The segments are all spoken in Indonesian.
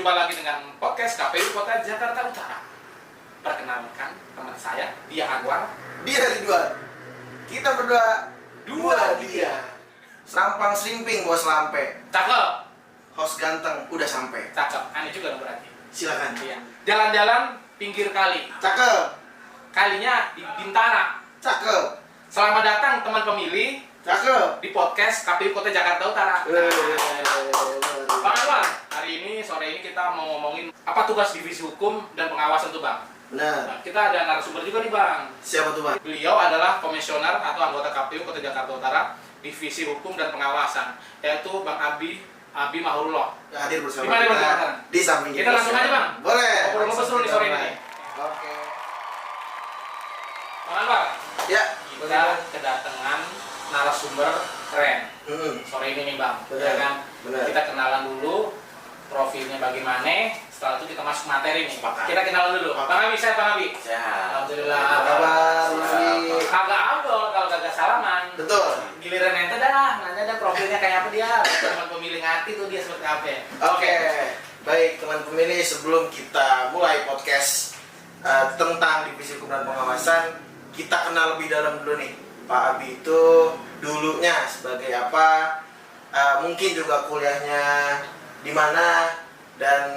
Jumpa lagi dengan podcast KPU Kota Jakarta Utara. Perkenalkan teman saya, dia Anwar. Dia Ridwan. Kita berdua dua dia. Serampang slimping bos lampe. Cakep. Host ganteng udah sampai. Cakep. Aneh juga dong berarti. Silakan. Iya. Jalan-jalan pinggir kali. Cakep. Kalinya di Bintara. Cakep. Selamat datang teman pemilih Cakep. di podcast KPU Kota Jakarta Utara. Bang Anwar, hari ini sore ini kita mau ngomongin apa tugas divisi hukum dan pengawasan tuh Bang. Benar. Nah, kita ada narasumber juga nih Bang. Siapa tuh Bang? Beliau adalah komisioner atau anggota KPU Kota Jakarta Utara divisi hukum dan pengawasan, yaitu Bang Abi Mahrullah. Hadir bersama Gimana, Bang, kita Bang? di samping Kita langsung aja Bang. Boleh. Ngobrol-ngobrol seru nih sore ini. Oke. Bang Anwar, Ya. kita kedatangan narasumber keren sore ini nih Bang. Benar. Ya kan? Benar. Kita kenalan dulu profilnya bagaimana. Setelah itu kita masuk materi nih. Sepakat. Kita kenalan dulu. Sepakat. Bang Abi, saya Bang Abi. Sehat. Alhamdulillah. Apa kabar, Bang Abi? Kagak abdol kalau kagak salaman. Betul. Giliran ente dah, nanya dah profilnya kayak apa dia. Teman pemilih hati tuh dia seperti apa. Oke. Baik teman pemilih, sebelum kita mulai podcast tentang divisi hukum dan pengawasan, kita kenal lebih dalam dulu nih. Pak Abi itu dulunya sebagai apa? Mungkin juga kuliahnya di mana, dan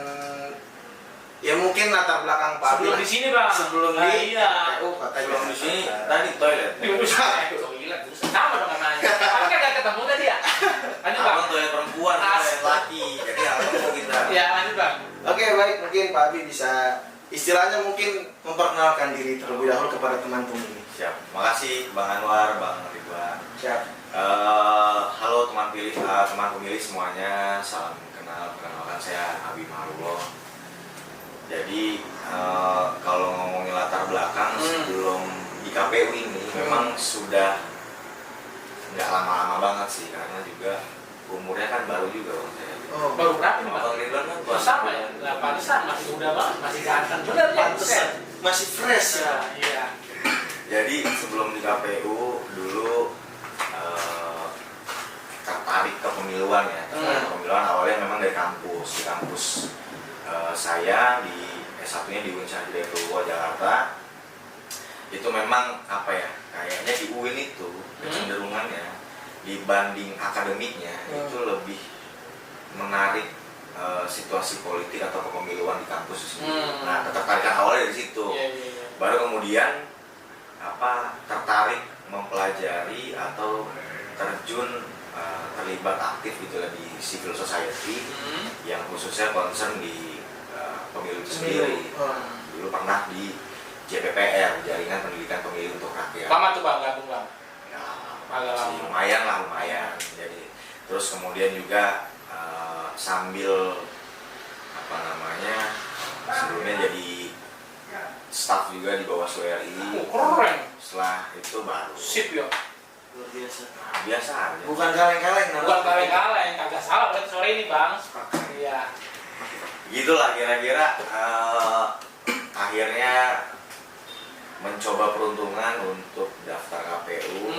ya mungkin latar belakang Pak Abi. Sebelum di sini Bang. Sebelum Nah, di iya. KPU katanya. Sebelum di sini tadi toilet. Gila, sama dong namanya. Tapi kan gak ketemu tadi ya. Lanjut Bang. Abang toilet perempuan, toilet laki. Jadi abang mau kita. Ya lanjut Bang. Oke, baik, mungkin Pak Abi bisa istilahnya mungkin memperkenalkan diri terlebih dahulu kepada teman pemilih. Siap. Makasih Bang Anwar, Bang Ridwan. Siap. Halo teman pemilih semuanya. Salam kenal. Perkenalkan saya Abi Mahrullah. Jadi kalau ngomongin latar belakang sebelum di KPU ini memang sudah nggak lama-lama banget sih, karena juga umurnya kan baru juga Bang saya. Oh, Baru berapa nih Bang? Bang Ridwan kan Oh, sama ya? Nah, pantesan masih muda banget, masih ganteng. Bener ya? pantesan. Masih fresh ya. Ya, iya. Jadi sebelum di KPU dulu tertarik ke pemiluan ya. Tertarik ke pemiluan awalnya memang dari kampus. Di kampus saya di S1-nya di UIN Sahaja Jakarta. Itu memang apa ya? Kayaknya di UIN itu kecenderungannya dibanding akademiknya itu lebih menarik situasi politik atau kepemiluan di kampus itu. Nah, ketertarikan awalnya dari situ. Iya, iya, iya. Baru kemudian tertarik mempelajari atau terjun terlibat aktif gitu lah di civil society yang khususnya concern di pemilu itu sendiri. Dulu pernah di JPPR, Jaringan Pendidikan Pemilih untuk Rakyat. Lama tuh Bang, gabung Bang. Ya, Agak lama. lumayan. Jadi terus kemudian juga sambil sebelumnya jadi staff juga di Bawaslu RI. Keren. Setelah itu baru Sip ya. Luar biasa. biasa aja. Bukan kaleng-kaleng. Bukan kaleng-kaleng, kagak salah berarti sore ini Bang. Iya. Gitulah kira-kira akhirnya mencoba peruntungan untuk daftar KPU.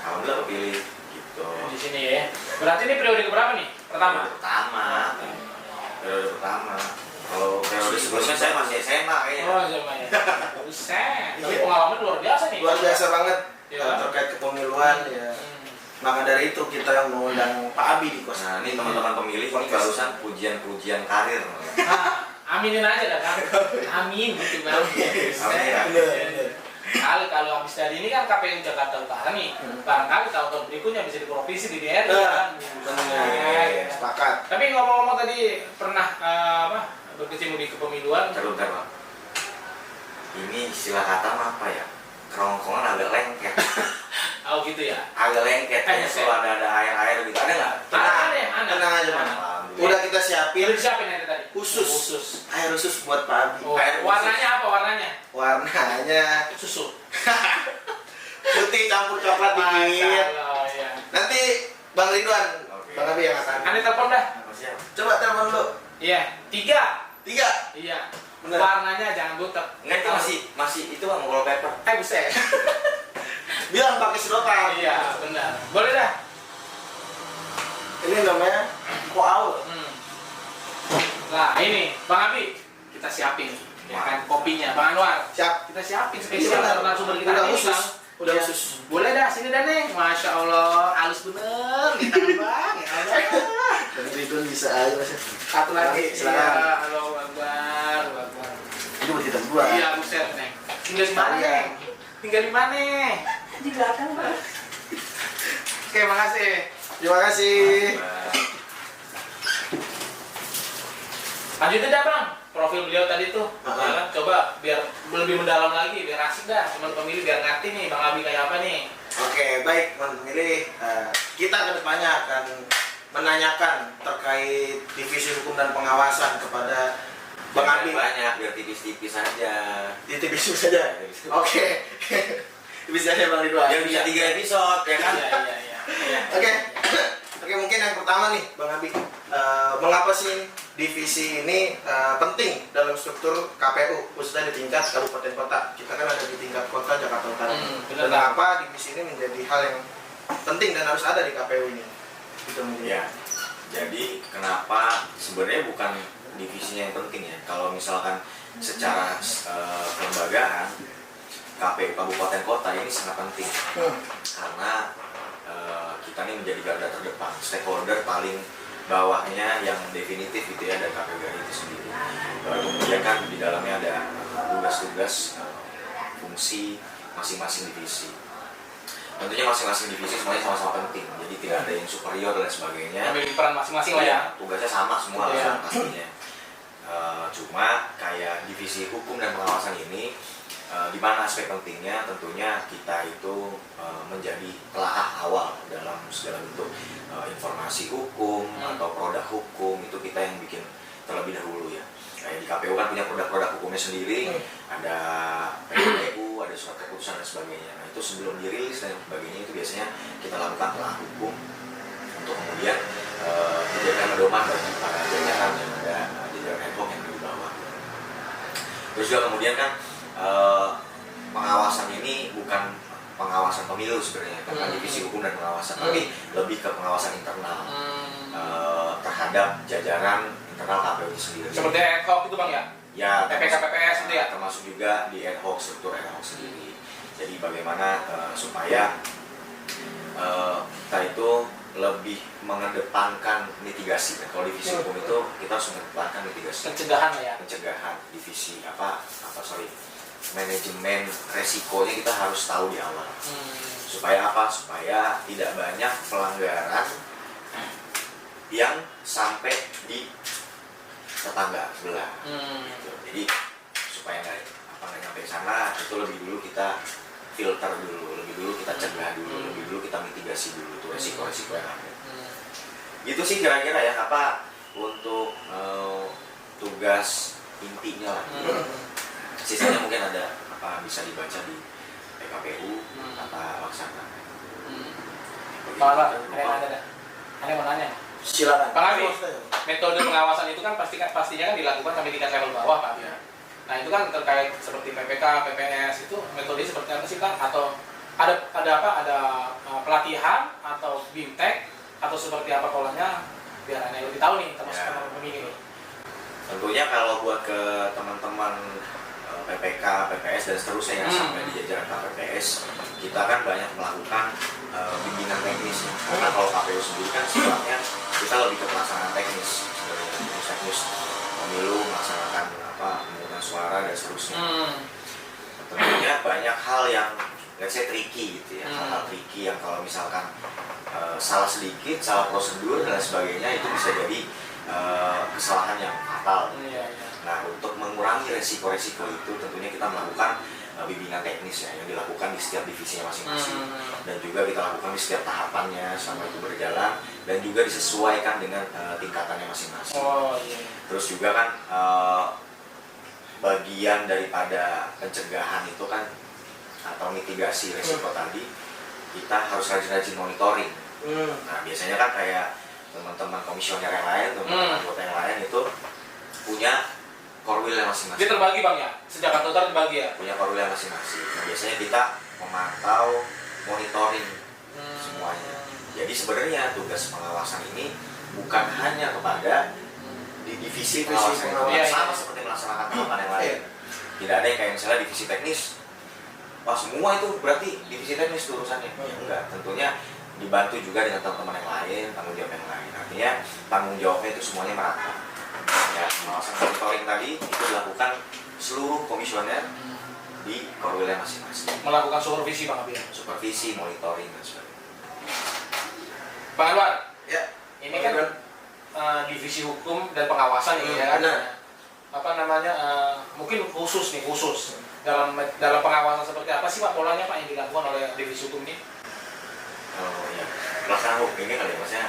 Alhamdulillah kepilih gitu. Di sini ya. Berarti ini periode keberapa nih? Pertama. Periode pertama. Kalau periode sebelumnya saya masih SMA kayaknya. Oh, zaman ya. Buset. Tapi pengalaman luar biasa nih. Luar biasa banget Ya. terkait kepemiluan ya. Maka dari itu kita yang mengundang Pak Abi di kos. Nah, ini teman-teman pemilih ini barusan pujian karir. Nah, aminin aja dah kan. Amin gitu Bang. Amin ya. Kali kalau habis dari ini kan KPU Jakarta Utara nih, barangkali tahun berikutnya bisa di provinsi di daerah kan. Benar. Sepakat. Tapi ngomong-ngomong tadi pernah berkecimpung di kepemiluan. Bentar, Bang. Ini istilah kata apa ya? Kerongkongan agak lengket. Oh gitu ya. Agak lengket. Kayaknya selalu ada air-air gitu. Ada nggak? Tenang aja Mas. Udah kita siapin Pilih siapa nih tadi? khusus. Air khusus buat Pak Abi. Oh, Air khusus. warnanya apa warnanya? Warnanya Susu. putih campur coklat dikit. Masalah, ya. Nanti Bang Ridwan, Oke. Bang Abi yang akan. Ane telepon dah. Siap. Coba telepon dulu. Iya, 3. 3. Iya. Bener. Warnanya jangan butek. Enggak, itu masih itu Bang, wallpaper. Buset. Bilang pakai sedotan. Iya, benar. Boleh dah. Ini namanya koal. Nah ini Bang Abi, kita siapin ya kan kopinya. Bang Anwar, Siap. kita siapin spesial narasumber kita Udah hari ini, khusus. Bang. Udah Ya. khusus. Boleh dah, sini dah Neng. Masya Allah, halus bener kita Bang. Ya Allah. Dan itu bisa aja Mas. Satu lagi, Silakan. ya, Allahu Akbar, Allahu Akbar. Itu buat kita berdua. Iya, buset Neng. Tinggal di mana Iya. Neng? Tinggal di mana? Di belakang, Bang. Oke, makasih. Terima kasih. Lanjutin dah Bang, profil beliau tadi tuh. Ya kan? Coba biar lebih mendalam lagi, biar asik dah teman pemilih biar ngerti nih Bang Abi kayak apa nih. Oke, baik teman pemilih. Kita kedepannya akan menanyakan terkait divisi hukum dan pengawasan kepada Bang Abi. Banyak biar tipis-tipis aja. Di divisi saja. Oke. Divisi saja Bang Ridwan. Yang bisa 3 episode ya kan? Iya. Oke. Oke, mungkin yang pertama nih Bang Abi, mengapa sih divisi ini penting dalam struktur KPU khususnya di tingkat kabupaten kota? Kita kan ada di tingkat kota Jakarta Utara. benar. Dan mengapa divisi ini menjadi hal yang penting dan harus ada di KPU ini? Gitu mungkin. Ya. Jadi kenapa sebenarnya bukan divisinya yang penting ya? Kalau misalkan secara kelembagaan KPU kabupaten kota ini sangat penting karena kita ini menjadi garda terdepan, stakeholder paling bawahnya yang definitif gitu ya dari KPU itu sendiri. Kemudian kan di dalamnya ada tugas-tugas fungsi masing-masing divisi. Tentunya masing-masing divisi semuanya sama-sama penting, jadi tidak ada yang superior dan sebagainya. Ambil peran masing-masing lah ya. Tugasnya sama semua Iya. lah pastinya. Cuma kayak divisi hukum dan pengawasan ini di mana aspek pentingnya tentunya kita itu menjadi telaah awal dalam segala bentuk informasi hukum atau produk hukum itu kita yang bikin terlebih dahulu ya. Kayak di KPU kan punya produk-produk hukumnya sendiri, ada PKPU, ada surat keputusan dan sebagainya. Nah itu sebelum dirilis dan sebagainya itu biasanya kita lakukan telaah hukum untuk kemudian dijadikan pedoman bagi para jajaran yang ada jajaran ad hoc yang di bawah. Terus juga kemudian kan pengawasan ini bukan pengawasan pemilu sebenarnya, karena divisi hukum dan pengawasan, tapi lebih ke pengawasan internal terhadap jajaran internal KPU itu sendiri. Seperti ad hoc itu Bang ya? Ya, PPK PPS itu ya? termasuk juga di ad hoc, struktur ad hoc sendiri. Jadi bagaimana supaya kita itu lebih mengedepankan mitigasi. Kalau divisi hukum itu kita harus mengedepankan mitigasi. Pencegahan lah ya? Pencegahan, divisi manajemen resikonya kita harus tahu di awal. Supaya apa? Supaya tidak banyak pelanggaran yang sampai di tetangga sebelah. Gitu. Jadi supaya nggak nyampe sana, itu lebih dulu kita filter dulu, lebih dulu kita cegah dulu, lebih dulu kita mitigasi dulu tuh resiko-resiko yang ada. Gitu sih kira-kira ya apa untuk tugas intinya lah. Sisanya mungkin ada apa bisa dibaca di PKPU tata laksana. Bang Anwar, ada yang mau nanya? Silakan. Bang Abi, metode pengawasan itu kan pastinya kan dilakukan sampai tingkat level bawah Pak. Ya. Nah itu kan terkait seperti PPK, PPS itu metode seperti apa sih Kang? Atau ada pelatihan atau bimtek atau seperti apa polanya biar Anda lebih tahu nih termasuk teman pemilih nih. Tentunya kalau buat ke teman-teman PPK, PPS dan seterusnya yang sampai di jajaran KPPS, kita kan banyak melakukan bimbingan teknis. Karena kalau KPU sendiri kan sifatnya kita lebih ke pelaksanaan teknis, sebenarnya teknis pemilu, melaksanakan pemungutan suara dan seterusnya. Tentunya banyak hal yang let's say tricky gitu ya, hal-hal tricky yang kalau misalkan salah sedikit, salah prosedur dan sebagainya itu bisa jadi kesalahan yang fatal. Nah, untuk mengurangi resiko-resiko itu tentunya kita melakukan bimbingan teknis ya yang dilakukan di setiap divisinya masing-masing dan juga kita lakukan di setiap tahapannya selama itu berjalan dan juga disesuaikan dengan tingkatannya masing-masing. Terus juga kan bagian daripada pencegahan itu kan atau mitigasi resiko tadi kita harus rajin-rajin monitoring. Nah, biasanya kan kayak teman-teman komisioner yang lain, teman-teman anggota yang lain itu punya korwilnya masing-masing. Dia terbagi Bang ya? Sejak kantor terbagi ya? Punya korwilnya masing-masing. Nah, biasanya kita memantau, monitoring semuanya. Jadi sebenarnya tugas pengawasan ini bukan hanya kepada di divisi Divisi pengawasan itu pengawasan. sama seperti melaksanakan tahapan yang lain. Tidak ada yang kayak misalnya divisi teknis, wah semua itu berarti divisi teknis itu urusannya. Ya enggak, tentunya dibantu juga dengan teman-teman yang lain, tanggung jawab yang lain. Artinya tanggung jawabnya itu semuanya merata. Ya, pengawasan monitoring tadi itu dilakukan seluruh komisioner di korwilnya masing-masing. Melakukan supervisi Bang Abi. Supervisi, monitoring dan sebagainya. Bang Anwar, Ya. ini kan divisi hukum dan pengawasan ini ya kan. benar. Apa namanya? Mungkin khusus dalam pengawasan seperti apa sih Pak polanya Pak yang dilakukan oleh divisi hukum ini? Oh iya, pelaksanaan hukum ini kali ya, maksudnya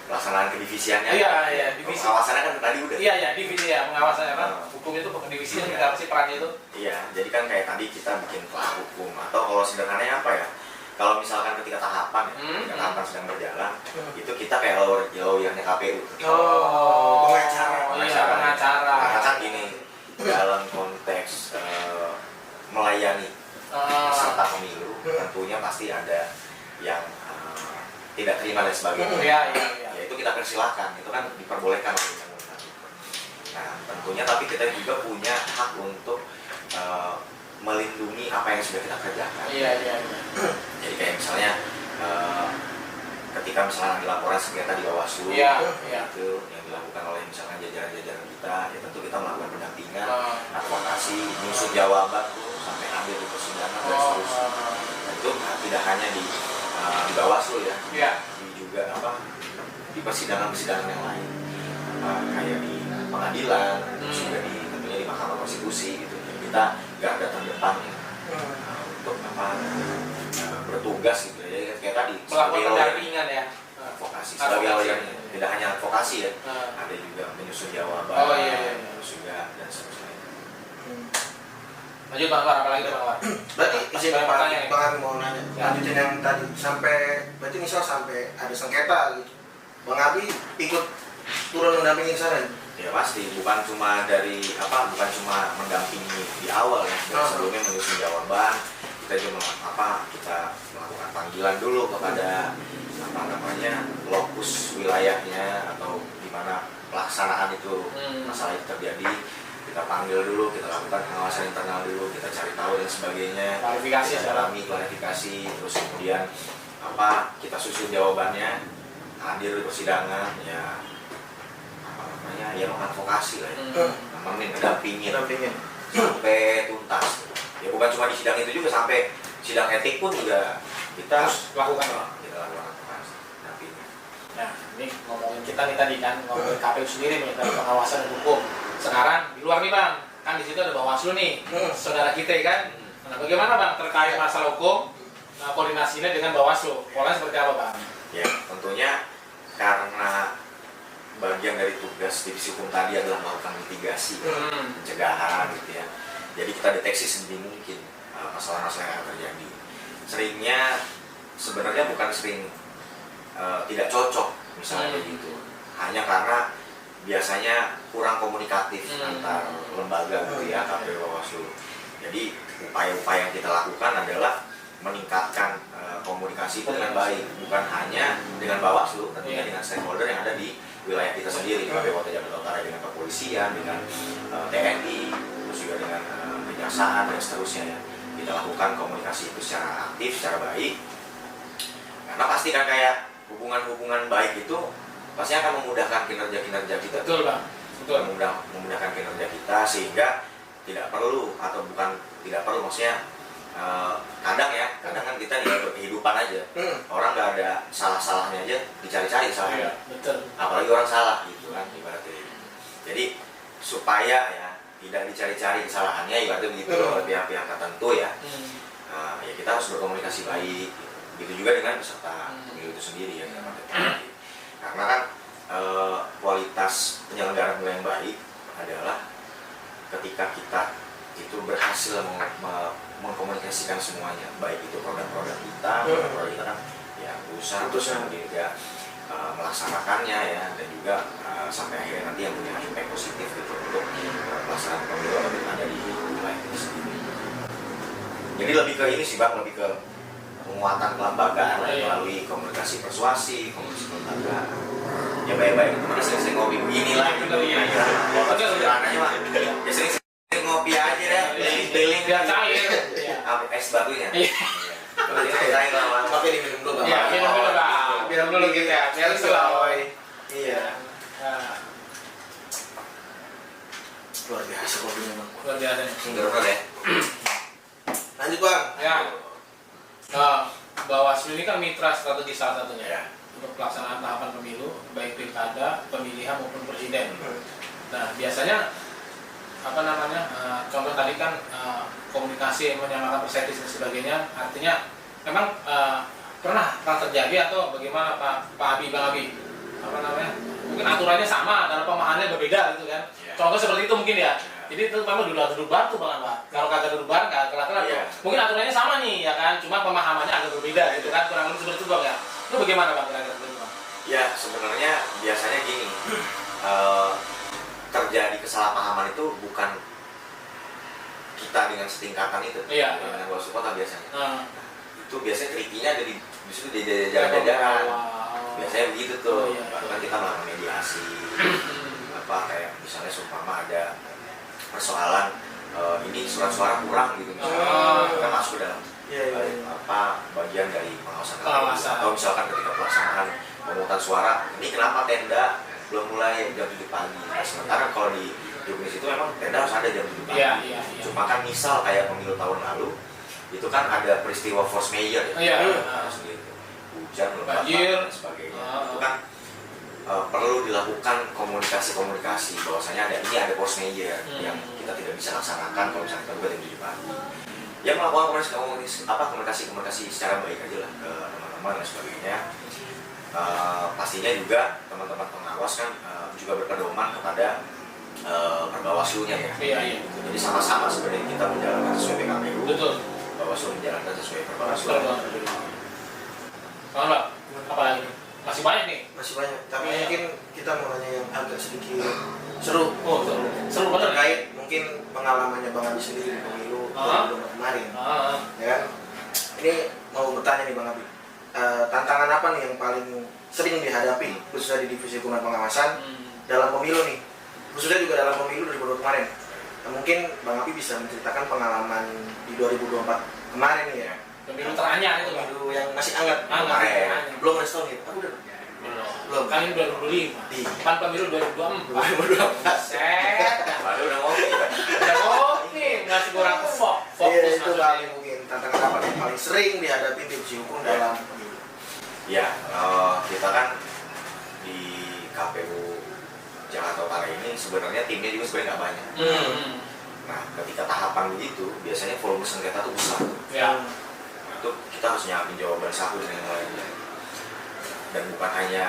pelaksanaan kedivisiannya. Iya, divisi. Pengawasannya kan tadi udah. Iya, divisi ya pengawasannya kan. Hukum itu divisinya seperti apa sih perannya itu? Iya, jadi kan kayak tadi kita bikin kelas hukum atau kalau sederhananya apa ya? Kalau misalkan ketika tahapan ya, ketika tahapan sedang berjalan, itu kita kayak lawyernya KPU. Pengacara. Iya, pengacara. Karena kan gini, dalam konteks melayani peserta pemilu, tentunya pasti ada yang tidak terima dan sebagainya. Iya. Ya itu kita persilahkan, itu kan diperbolehkan oleh undang-undang. Nah tentunya tapi kita juga punya hak untuk melindungi apa yang sudah kita kerjakan. Iya. Jadi kayak misalnya ketika misalnya ada laporan sengketa di Bawaslu, Iya. itu yang dilakukan oleh misalkan jajaran-jajaran kita, ya tentu kita melakukan pendampingan, advokasi, nyusun jawaban tuh sampai ambil di persidangan dan seterusnya. Nah, itu tidak hanya di Bawaslu ya, Iya. tapi juga di persidangan-persidangan yang lain, kayak di pengadilan, terus juga tentunya di Mahkamah Konstitusi gitu. Jadi kita garda terdepan ya, untuk bertugas gitu ya. Jadi kayak tadi Melakukan pendampingan ya. advokasi sebagai lawyernya, tidak hanya advokasi ya, Nah. ada juga menyusun jawaban, Oh, iya. terus juga dan seterusnya. Lanjut Bang Anwar, apalagi Bang Anwar? Berarti Masih izin banyak Pak pertanyaan ya? Bang Abi mau nanya. Ya. Lanjutin yang tadi sampai berarti misal sampai ada sengketa gitu. Bang Abi ikut turun mendampingi sana. Ya pasti, bukan cuma bukan cuma mendampingi di awal ya, dari sebelumnya menyusun jawaban, kita juga kita melakukan panggilan dulu kepada lokus wilayahnya atau di mana pelaksanaan itu masalah itu terjadi. Kita panggil dulu, kita lakukan pengawasan internal dulu, kita cari tahu dan sebagainya, Klarifikasi, kita dalami klarifikasi, terus kemudian kita susun jawabannya, hadir di persidangan, ya mengadvokasi lah ya, nemenin, mendampingin sampai tuntas. Ya bukan cuma di sidang itu juga, sampai sidang etik pun juga kita Terus lakukan ya? Kita lakukan advokasi, dampingin. Nah, ini ngomongin kita nih tadi kan, ngomongin KPU sendiri nih, tadi pengawasan dan hukum. Sekarang di luar nih Bang, kan di situ ada Bawaslu nih, saudara kita kan. Nah, bagaimana Bang terkait masalah hukum, koordinasinya dengan Bawaslu? Polanya seperti apa Bang? Ya tentunya karena bagian dari tugas divisi hukum tadi adalah melakukan mitigasi, pencegahan gitu ya. Jadi kita deteksi sedini mungkin masalah-masalah yang akan terjadi. Seringnya sebenarnya bukan tidak cocok misalnya gitu, hanya karena biasanya kurang komunikatif antar lembaga gitu ya, KPU Bawaslu. Jadi upaya-upaya yang kita lakukan adalah meningkatkan komunikasi itu dengan baik, bukan hanya dengan Bawaslu, tentunya dengan stakeholder yang ada di wilayah kita sendiri, KPU Kota Jakarta Utara, dengan kepolisian, dengan TNI, terus juga dengan kejaksaan dan seterusnya ya. Kita lakukan komunikasi itu secara aktif, secara baik, karena pasti kan kayak hubungan-hubungan baik itu pasti akan memudahkan kinerja kita. Betul Bang, betul. Memudahkan kinerja kita, sehingga tidak perlu maksudnya kadang kan kita tinggal berkehidupan aja, orang nggak ada salah-salahnya aja dicari-cari salahnya. Iya, betul. Apalagi orang salah gitu kan ibaratnya. Jadi supaya ya tidak dicari-cari kesalahannya ibaratnya begitu oleh pihak-pihak tertentu ya. Ya kita harus berkomunikasi baik gitu. Begitu juga dengan peserta pemilu itu sendiri ya, dengan partai politik. Karena kan kualitas penyelenggaraan pemilu yang baik adalah ketika kita itu berhasil mengkomunikasikan semuanya, baik itu produk-produk kita, produk kita kan ya usaha terus kemudian juga melaksanakannya ya, dan juga sampai akhirnya nanti yang punya impact positif gitu untuk pelaksanaan pemilu yang ada di wilayah ini sendiri. Jadi lebih ke ini sih Bang, lebih ke penguatan kelembagaan melalui komunikasi persuasi, komunikasi kelembagaan. ya baik-baik itu mana sering-sering ngopi begini lah gitu ya. Betul. Sederhananya mah ya sering ngopi aja deh, keliling Biar cair. Iya. apa es batunya. Iya. Kalau dia cair lah, Tapi diminum dulu Bang. Iya, minum dulu Bang. Minum dulu gitu ya. Biar slow. Iya. Nah, Luar biasa kopinya Bang. luar biasa nih. Enggak pernah deh. Lanjut Bang. Ya. Nah, Bawaslu ini kan mitra strategi salah satunya Ya. untuk pelaksanaan tahapan pemilu, baik pilkada, pemilihan maupun presiden. Nah, biasanya apa namanya? Contoh tadi kan komunikasi menyamakan persepsi dan sebagainya. Artinya memang pernah terjadi atau bagaimana Pak Abi, Bang Abi? Apa namanya? Mungkin aturannya sama, dalam pemahamannya berbeda gitu kan. Ya. Contoh seperti itu mungkin ya. Jadi itu memang duduk bareng tuh Bang Abah. Kalau kagak duduk bareng nggak kelar-kelar tuh. Iya. Mungkin aturannya sama nih ya kan, cuma pemahamannya agak berbeda gitu kan. Kurang lebih seperti itu Bang ya. Itu bagaimana Bang kira-kira seperti itu Bang? Ya sebenarnya biasanya gini, terjadi kesalahpahaman itu bukan kita dengan setingkatan itu, Iya. dengan Bawaslu Kota biasanya. Nah, Itu biasanya trikinya ada di situ di jalan-jalan. wow. Biasanya begitu tuh, Oh, iya. bahkan kita melakukan mediasi, apa kayak misalnya seumpama ada persoalan ini surat suara kurang gitu, misalnya kita masuk dalam Iya. apa bagian dari pengawasan Pengawasan. atau misalkan ketika pelaksanaan pemungutan suara ini kenapa tenda belum mulai jam 7 pagi. Nah, sementara kalau di Jogja itu memang tenda harus ada jam 7 pagi. Iya, iya, iya. Cuma kan misal kayak pemilu tahun lalu itu kan ada peristiwa force major ya, Iya. harus gitu, hujan, lebat Banjir. dan sebagainya. Itu kan perlu dilakukan komunikasi bahwasanya ada force major yang kita tidak bisa laksanakan kalau misalnya kita buat jam 7 pagi. Ya melakukan komunikasi secara baik aja lah ke teman-teman dan sebagainya. Pastinya juga teman-teman pengawas kan juga berpedoman kepada Perbawaslunya ya. Iya, iya. Jadi sama-sama sebenarnya kita menjalankan sesuai PKPU, Betul. Bawaslu menjalankan sesuai Perbawaslu. Betul. Bang Mbak, apa lagi? Masih banyak nih. Masih banyak. Tapi Iya. mungkin kita mau nanya yang agak sedikit seru. Oh, seru. Seru banget nih. Terkait mungkin pengalamannya Bang Abi sendiri di pemilu 2024 kemarin. Ya kan? Ini mau bertanya nih Bang Abi. Tantangan apa nih yang paling sering dihadapi khususnya di divisi hukum dan pengawasan dalam pemilu nih? Khususnya juga dalam pemilu 2024 kemarin. Nah, mungkin Bang Abi bisa menceritakan pengalaman di 2024 kemarin nih ya. Pemilu teranyar itu Bang. Pemilu yang masih hangat Hangat, kemarin. hangat. Belum respon gitu. Aku udah belum. Kan ini 2025. Iya. Kan pemilu 2024. 2024. Set. Padahal udah ngopi kan. Udah kopi, masih kurang fokus. Iya, itu maksudnya. paling mungkin tantangan apa yang paling sering dihadapi divisi hukum dalam pemilu. Ya, kita kan di KPU Jakarta Utara ini sebenarnya timnya juga sebenarnya nggak banyak. Nah, ketika tahapan begitu, biasanya volume sengketa tuh besar. Ya. Nah, itu kita harus nyiapin jawaban satu dengan yang lainnya. Dan bukan hanya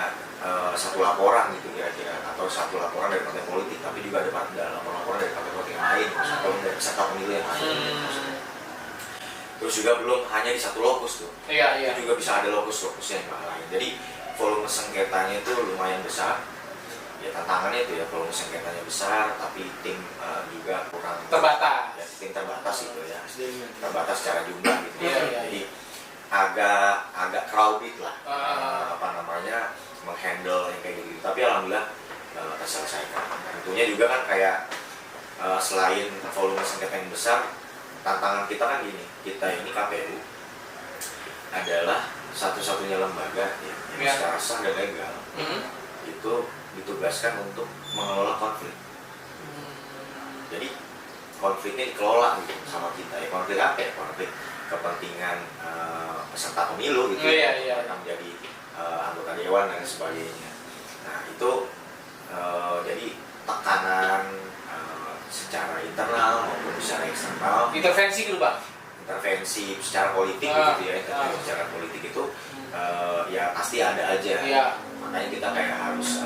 satu laporan gitu kira-kira, atau satu laporan dari partai politik, tapi juga ada laporan-laporan dari partai politik yang lain, atau dari peserta pemilu yang lain. Terus juga belum hanya di satu lokus tuh. Iya, iya. Itu juga bisa ada lokus-lokusnya yang lain. Jadi volume sengketanya itu lumayan besar. Ya tantangannya itu ya volume sengketanya besar, tapi tim juga kurang Terbatas. Ya, tim terbatas gitu ya. SDM. Terbatas secara jumlah gitu. Iya, iya, Jadi agak crowded lah. Apa namanya menghandle yang kayak gitu. Tapi alhamdulillah terselesaikan. Tentunya juga kan kayak selain volume sengketa yang besar, tantangan kita kan gini, kita ini KPU adalah satu-satunya lembaga ya, yang Ya. secara sah dan legal itu ditugaskan untuk mengelola konflik. Jadi konfliknya dikelola gitu sama kita. Ya konflik apa ya? Konflik kepentingan peserta pemilu gitu. Iya, iya. Mereka menjadi anggota dewan dan sebagainya. Nah itu jadi tekanan secara internal maupun secara eksternal, Intervensi dulu Bang. intervensi secara politik gitu ya, intervensi secara politik itu ya pasti ada aja. Iya. Makanya kita kayak harus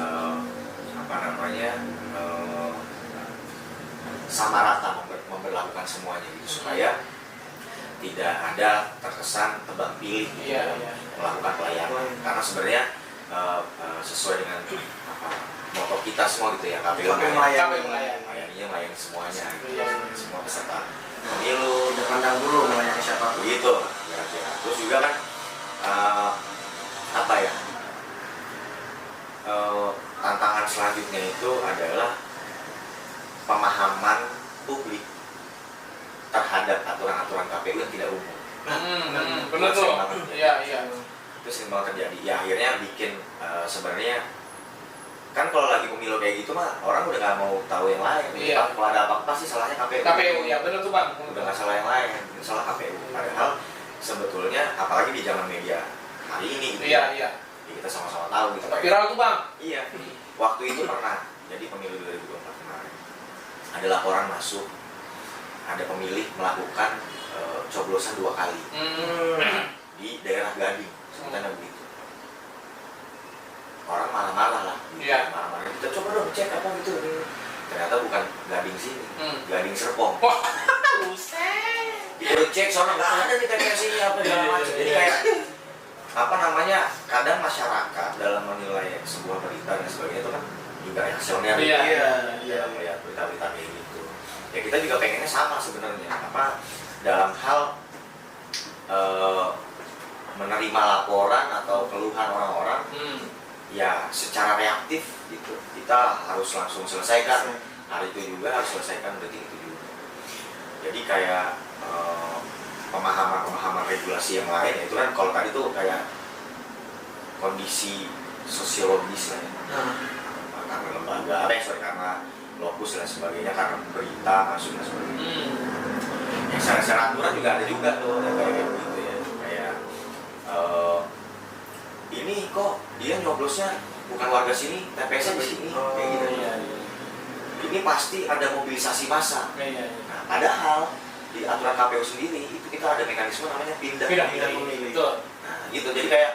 apa namanya sama rata memperlakukan semuanya gitu supaya tidak ada terkesan tebang pilih gitu, Iya, dalam iya. melakukan pelayanan. Karena sebenarnya sesuai dengan apa, moto kita semua gitu ya, KPU KPU melayaninya melayani semuanya gitu, Iya. semua peserta pemilu Udah pandang dulu melayani siapapun. begitu kira-kira. Terus juga kan apa ya berikutnya itu adalah pemahaman publik terhadap aturan-aturan KPU yang tidak umum. Benar tuh. Iya. Itu sering banget terjadi. Ya akhirnya bikin sebenarnya kan kalau lagi pemilu kayak gitu mah orang udah nggak mau tahu yang lain. Iya. Kalau ada apa-apa sih salahnya KPU. KPU ya benar tuh bang. Udah nggak salah yang lain, ini salah KPU. Padahal sebetulnya apalagi di zaman media hari ini gitu. Iya. Ya, kita sama-sama tahu gitu. Viral tuh bang. Iya. Waktu itu pernah. Jadi pemilu 2024 kemarin ada laporan masuk, ada pemilih melakukan coblosan 2 kali di daerah Gading, sebutannya begitu. Orang marah-marah lah, Iya. marah-marah. Kita coba dong cek apa gitu. Ternyata bukan Gading sini, Gading Serpong. Wah, buset. Kita cek soalnya nggak ada di TPS ini apa segala macam. Jadi kayak apa namanya, kadang masyarakat dalam menilai sebuah berita dan sebagainya itu kan juga reaksioner. Iya. Melihat berita-berita kayak gitu. Ya kita juga pengennya sama sebenarnya. Apa dalam hal menerima laporan atau keluhan orang-orang, ya secara reaktif gitu. Kita harus langsung selesaikan hari itu juga, harus selesaikan detik itu juga. Jadi kayak pemahaman regulasi yang lain, itu kan kalau tadi tuh kayak kondisi sosiologis lah ya. Karena lembaga, karena lokus dan sebagainya, karena berita masuk dan sebagainya. Yang secara aturan juga ada juga tuh yang kayak gitu ya, kayak ini kok dia nyoblosnya bukan warga sini, TPS-nya di sini, kayak gitu. Ini pasti ada mobilisasi massa. Nah, padahal di aturan KPU sendiri itu kita ada mekanisme namanya pindah memilih. Nah, gitu. Jadi kayak,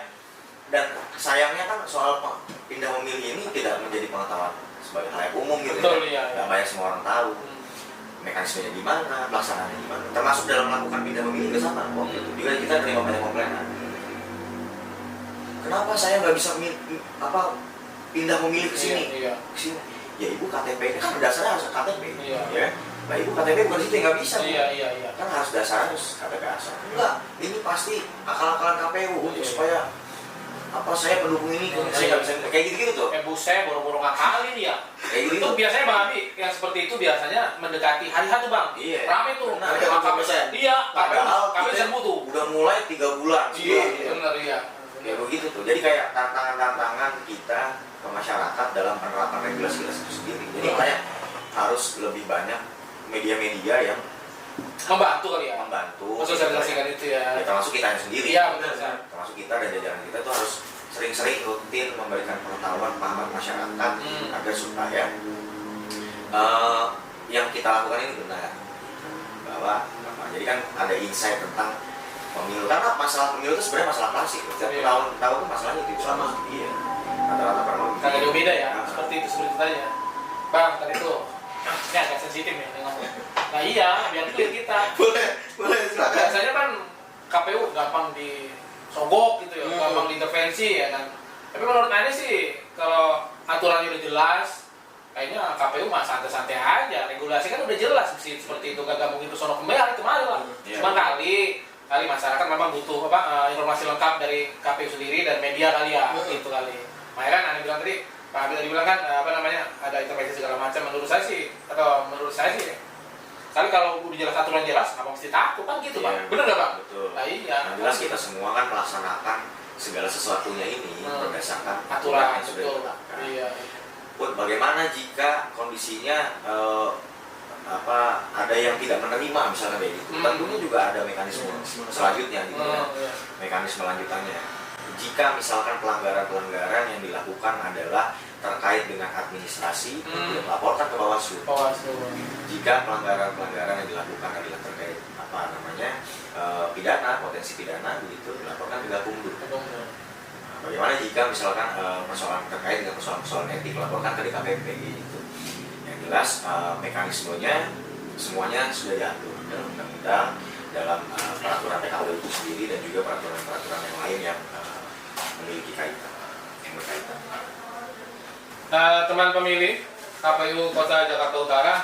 dan sayangnya kan soal pindah memilih ini tidak menjadi pengetahuan sebagai hal yang umum gitu. Betul, ya. Nggak banyak semua orang tahu mekanismenya gimana, pelaksanaannya gimana. Termasuk dalam melakukan pindah memilih ke sana. Waktu itu juga kita terima banyak komplainan. Kenapa saya nggak bisa pindah memilih ke sini? Ke sini. Ya ibu KTP kan berdasarnya harus KTP. Ya. Nah ibu KTP bukan situ, nggak bisa. Iya. Kan harus dasarnya harus KTP asal. Enggak, ini pasti akal-akalan KPU untuk supaya saya pendukung ini, saya nggak bisa kayak gitu-gitu tuh. Buset, boro-boro ngakalin ya. Kayak gitu. Itu biasanya Bang Abi, yang seperti itu biasanya mendekati hari H tuh Bang. Iya. Rame tuh. Nah, Iya, KPU serbu tuh. Udah mulai 3 bulan. Benar iya. Ya begitu tuh. Jadi kayak tantangan-tantangan kita ke masyarakat dalam penerapan regulasi itu sendiri. Jadi makanya harus lebih banyak media-media yang membantu kali ya. Membantu. Sosialisasikan itu ya. Ya termasuk kita sendiri. Iya benar. Termasuk kita dan jajaran kita tuh harus sering-sering rutin memberikan pengetahuan pemahaman masyarakat agar supaya yang kita lakukan ini benar. Bahwa jadi kan ada insight tentang pemilu, karena masalah pemilu itu sebenarnya masalah klasik. Setiap tahun tuh masalahnya itu sama. Iya. Rata-rata kurang Kagak jauh beda ya. Seperti itu tadi ya. Bang, tadi tuh ini agak sensitif nih ngomong. Nah iya, biar clear kita. Boleh silakan. Biasanya kan KPU gampang disogok gitu ya, gampang diintervensi ya kan. Tapi menurut Anda sih, kalau aturannya udah jelas, kayaknya KPU mah santai-santai aja. Regulasi kan udah jelas sih seperti itu, gak mungkin itu sono kembali lah. Cuma kali masyarakat memang butuh informasi lengkap dari KPU sendiri dan media kali ya, gitu kali. Makanya kan Anda bilang tadi, Pak Abi tadi bilang kan ada intervensi segala macam. Menurut saya sih kali kalau udah jelas aturan jelas, nggak mesti takut kan gitu Pak. Bener nggak Pak? Betul. Nah, iya. Nah, jelas kita semua kan melaksanakan segala sesuatunya ini berdasarkan aturan yang sudah ditetapkan. Iya. Pun bagaimana jika kondisinya ada yang tidak menerima misalnya kayak gitu, tentunya juga ada mekanisme selanjutnya gitu ya. Mekanisme lanjutannya. Jika misalkan pelanggaran-pelanggaran yang dilakukan adalah terkait dengan administrasi, laporkan ke Bawaslu. Jika pelanggaran-pelanggaran yang dilakukan adalah terkait pidana, potensi pidana begitu, dilaporkan ke Gakumdu. Bagaimana jika misalkan persoalan terkait dengan persoalan etik, laporkan ke DKPP gitu. Yang jelas mekanismenya semuanya sudah diatur dalam undang-undang, dalam peraturan PKPU itu sendiri, dan juga peraturan-peraturan yang lain yang memiliki kaitan, yang berkaitan. Teman pemilih KPU Kota Jakarta Utara,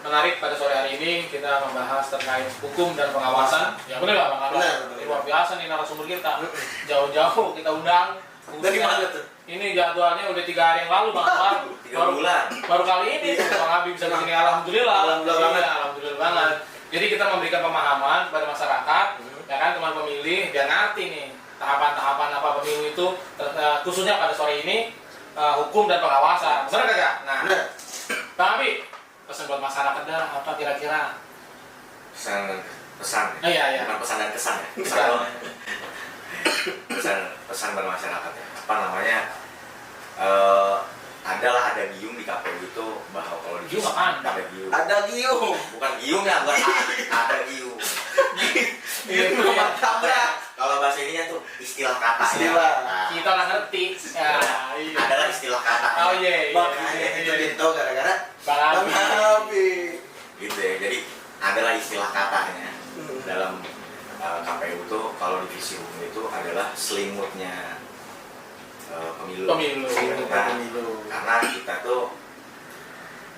menarik pada sore hari ini kita membahas terkait hukum dan pengawasan. Ya benar nggak Bang? Benar. Luar biasa nih narasumber kita. Jauh-jauh kita undang Dari mana tuh? Ini jadwalnya udah 3 hari yang lalu Bang Anwar. 3 bulan. Baru kali ini Bang Abi bisa kesini, alhamdulillah. Alhamdulillah banget. Iya, alhamdulillah banget. Jadi kita memberikan pemahaman kepada masyarakat, ya kan teman pemilih biar ngerti nih tahapan-tahapan apa pemilu itu, khususnya pada sore ini hukum dan pengawasan. Benar kagak? Nah, Bener. Bang Abi, pesan buat masyarakat dah apa kira-kira? Pesan Oh, iya. bukan pesan dan kesan ya, pesan Pesan. doang. pesan buat masyarakat ya, apa namanya, ada giung di KPU itu bahwa kalau di Giung apaan? ada giung, Ada giung. bukan giung ya, bukan ada giung. Giung mantap ya. Kalau bahasa ininya tuh istilah kata Istilah. ya. Nah, Kita nggak ngerti. Ya, iya. adalah istilah kata. Oh iya. Makanya itu jadi tahu gara-gara Bang Abi. Bang Abi. Gitu ya. Jadi adalah istilah katanya dalam KPU tuh, kalau divisi hukum itu adalah selimutnya pemilu. Pemilu. Nah, Pemilu. karena kita tuh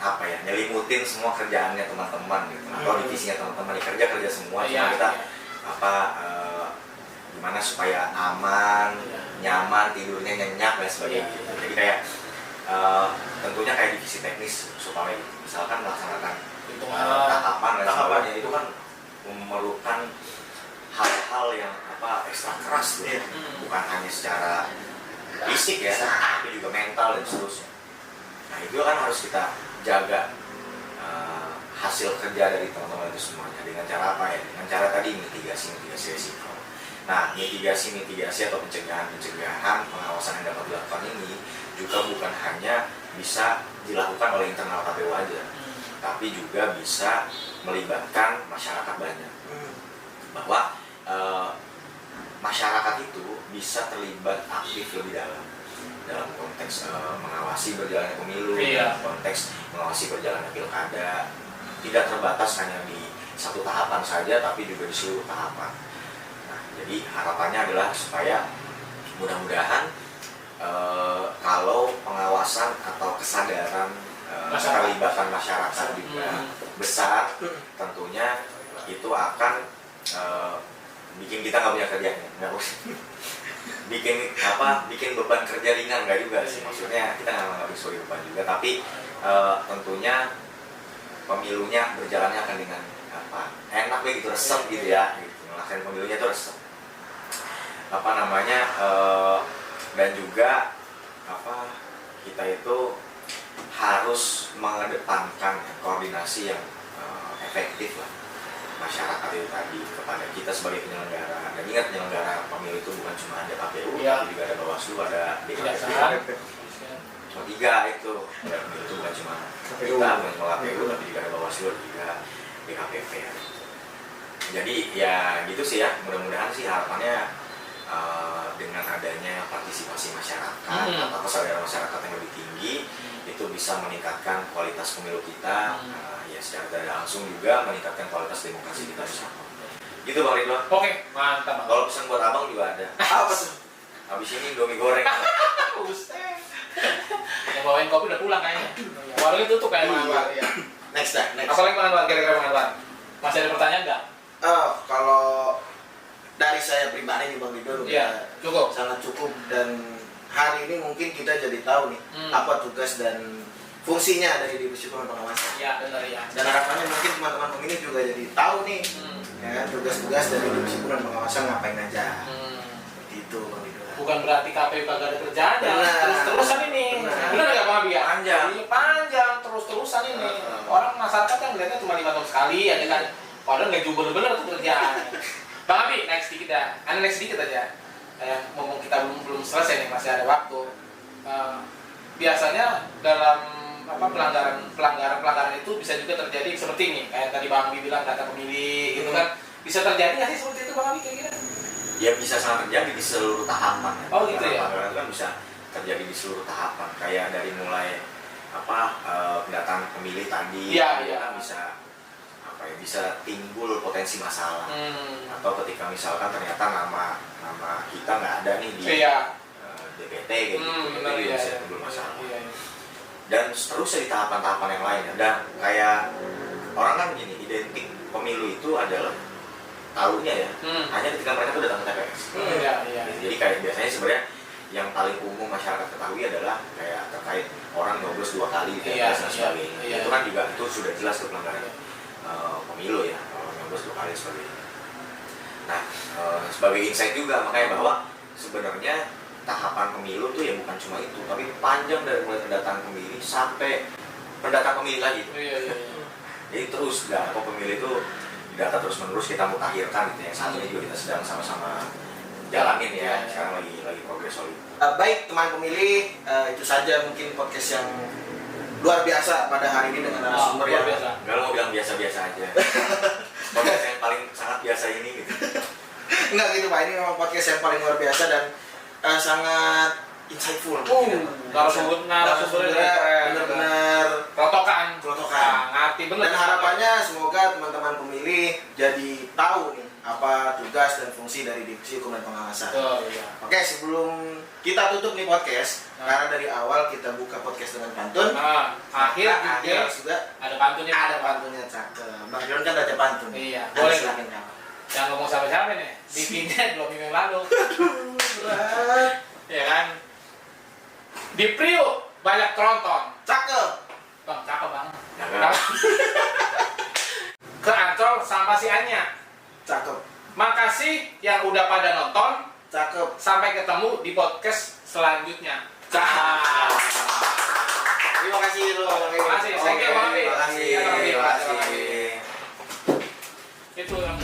apa ya, nyelimutin semua kerjaannya teman-teman gitu, atau divisinya teman-teman kerja semua, cuma Iya, kita iya. apa gimana supaya aman, nyaman, tidurnya nyenyak dan sebagainya. Iya. Gitu. Jadi kayak tentunya kayak divisi teknis supaya gitu. Misalkan melaksanakan tahapan dan sebagainya itu kan memerlukan hal-hal yang apa ekstra keras gitu, bukan hanya secara fisik ya, tapi juga mental dan seterusnya. Nah itu kan harus kita jaga hasil kerja dari teman-teman itu semuanya dengan cara apa ya? Dengan cara tadi mitigasi risiko. Nah mitigasi atau pencegahan pengawasan yang dapat dilakukan ini juga bukan hanya bisa dilakukan oleh internal KPU aja, tapi juga bisa melibatkan masyarakat banyak. Bahwa masyarakat itu bisa terlibat aktif lebih dalam konteks mengawasi berjalannya pemilu, dalam konteks mengawasi berjalannya pilkada, tidak terbatas hanya di satu tahapan saja, tapi juga di seluruh tahapan. Nah, jadi harapannya adalah supaya mudah-mudahan kalau pengawasan atau kesadaran keterlibatan masyarakat juga besar, tentunya itu akan bikin kita nggak punya kerjaan, nggak bikin beban kerja ringan, nggak juga sih, maksudnya kita nggak bisa beban juga, tapi tentunya pemilunya berjalannya akan dengan apa enak begitu, resep gitu ya, gitu. Melaksanakan pemilunya itu resep apa namanya, dan juga apa kita itu harus mengedepankan koordinasi yang efektif lah masyarakat itu tadi kepada kita sebagai penyelenggara. Dan ingat, penyelenggara pemilu itu bukan cuma ada KPU, tapi juga ada Bawaslu, ada DKP. Tiga itu, ya, itu bukan cuma kita, bukan cuma KPU, tapi juga ada Bawaslu, juga DKPP. Jadi ya gitu sih ya, mudah-mudahan sih harapannya dengan adanya partisipasi masyarakat atau kesadaran masyarakat yang lebih tinggi itu bisa meningkatkan kualitas pemilu kita. Ya secara tidak langsung juga meningkatkan kualitas demokrasi kita bersama. Gitu Bang Ridwan. Oke, mantap Bang. Kalau pesan buat abang juga ada. Apa tuh? Habis ini Indomie goreng. Buset. Yang bawain kopi udah pulang kayaknya. Warungnya tutup kayak Bang Anwar. Iya. Next. Apalagi Bang Anwar, kira-kira Bang Anwar? Masih ada pertanyaan nggak? Kalau dari saya pribadi nih Bang Ridwan Iya, cukup. sangat cukup, dan hari ini mungkin kita jadi tahu nih apa tugas dan fungsinya dari divisi pengawasan. Iya, benar ya. Dan harapannya mungkin teman-teman pemilih juga jadi tahu nih ya kan, tugas-tugas dari divisi pengawasan ngapain aja. Seperti itu Bang Ridwan. Bukan berarti KPU kagak ada kerjaan ya. Benar. Terus-terusan ini. Benar. Benar nggak Bang Abi ya? Panjang. Iya, panjang, terus-terusan ini. Orang masyarakat kan ngeliatnya cuma 5 tahun sekali aja kan. Padahal nggak juga bener-bener tuh kerjaan. Bang Abi, next dikit ya. Next dikit aja. Kayak ngomong kita belum selesai nih, masih ada waktu. Biasanya dalam apa pelanggaran itu bisa juga terjadi seperti ini. Kayak tadi Bang Abi bilang data pemilih gitu kan. Bisa terjadi nggak sih seperti itu Bang Abi kira-kira? Ya bisa sangat terjadi di seluruh tahapan ya. Oh, gitu ya? Pelanggaran itu kan bisa terjadi di seluruh tahapan. Kayak dari mulai pendataan pemilih tadi, Iya. kan bisa timbul potensi masalah. Atau ketika misalkan ternyata nama kita nggak ada nih di DPT kayak gitu, itu juga bisa timbul masalah. Dan seterusnya di tahapan-tahapan yang lain. Dan kayak orang kan gini, identik pemilu itu adalah tahunya ya hanya ketika mereka tuh datang ke TPS. Iya. Jadi kayak biasanya sebenarnya yang paling umum masyarakat ketahui adalah kayak terkait orang nyoblos 2 kali di Iya, TPS dan sebagainya. iya. Itu kan juga itu sudah jelas tuh pelanggaran pemilu ya, kalau nyoblos 2 kali sebagainya. Nah, sebagai insight juga makanya bahwa sebenarnya tahapan pemilu tuh ya bukan cuma itu, tapi panjang dari mulai pendataan pemilih sampai pendataan pemilih lagi. Iya. Jadi terus data pemilih itu data terus menerus kita mutakhirkan gitu ya. Saat ini juga kita sedang sama-sama jalanin ya. Sekarang lagi progres solid. Baik teman pemilih, itu saja mungkin podcast yang luar biasa pada hari ini dengan narasumber luar yang biasa. Enggak mau bilang biasa-biasa aja. Podcast yang paling sangat biasa ini gitu. enggak gitu Pak, ini memang podcast yang paling luar biasa dan sangat insightful mungkin. Narasumbernya benar-benar protokan. Protokan. Ngerti bener. dan harapannya semoga teman-teman pemilih jadi tahu nih apa tugas dan fungsi dari Divisi Hukum dan Pengawasan. Betul, iya. Oke, sebelum kita tutup nih podcast, karena dari awal kita buka podcast dengan pantun. Nah, akhir juga ada pantunnya. ada pantunnya, cakep. Bang John kan raja pantun. Iya, Boleh boleh. silakan Kak. Yang ngomong siapa nih? Bikinnya 2 minggu yang lalu. Berat. Ya kan? Di Priuk banyak tronton. Cakep. Bang, cakep banget. Ya kan? Ke Ancol sampai si Anya. Cakep. Makasih yang udah pada nonton. Cakep. Sampai ketemu di podcast selanjutnya. Cakep. Terima kasih lo. Terima kasih. Thank you, Bang Abi. Terima kasih. Terima kasih. Terima kasih. Itu yang